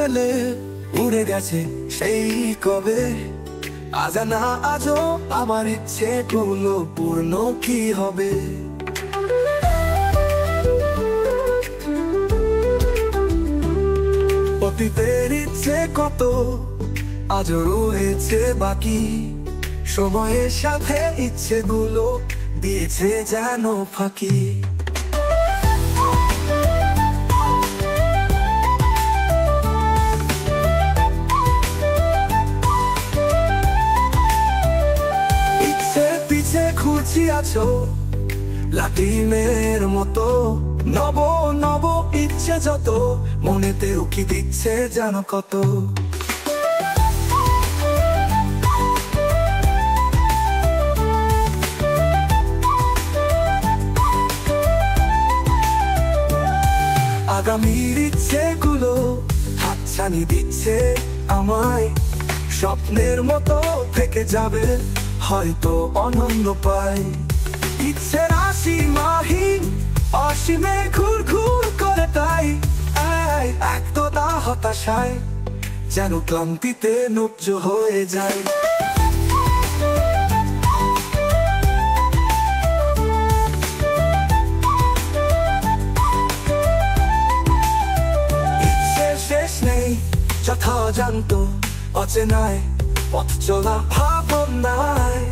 ফেলে উড়ে গেছে সেই কবে। আজ না আজও আমার ইচ্ছে গুলো পূর্ণ কি হবে। অতীতের ইচ্ছে কত আজও রয়েছে বাকি, সময়ের সাথে ইচ্ছেগুলো দিয়েছে যেন ফাঁকি। ইচ্ছে পিছে খুঁজি আছো লাটিমের মতো, নব নব ইচ্ছে যত মনেতে উকি দিচ্ছে যেন কত। আগামীর ইচ্ছেগুলো হাতছানি দিচ্ছে আমায়, স্বপ্নের মতো থেকে যাবে হয়তো অনন্য পাই। ইচ্ছের অসীমহীন অসীমে ঘুর ঘুর করে তাই, একদা হতাশায় যেন ক্লান্তিতে নুব্জ হয়ে যায়। যথা জানত অচেনায় পথ চলা ভাবনায়,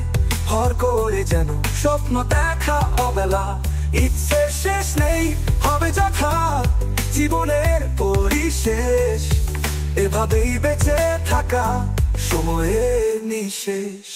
ভর করে যেন স্বপ্ন দেখা অবেলা। ইচ্ছে শেষ নেই হবে যথা জীবনের পরিশেষ, এভাবেই বেঁচে থাকা সময়ের নিঃশেষ।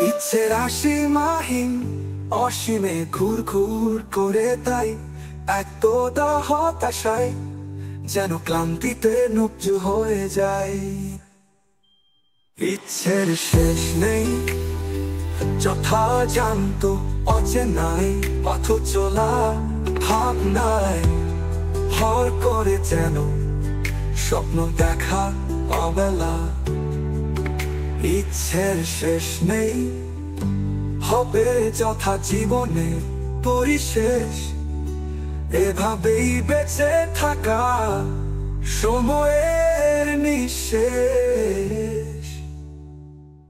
ইচ্ছের অসীমহীন অসীমে ঘুর ঘুর করে তাই, একদা হতাশায় যেন ক্লান্তিতে নুব্জ হয়ে যায়। ইচ্ছের শেষ নেই যথা জানত অচেনায় পথ চলা ভাবনায়, ভর করে যেন স্বপ্ন দেখা অবেলা। ইচ্ছের শেষ নেই হবে যথা জীবনের পরিশেষ, এভাবেই বেঁচে থাকা সময়ের নিঃশেষ।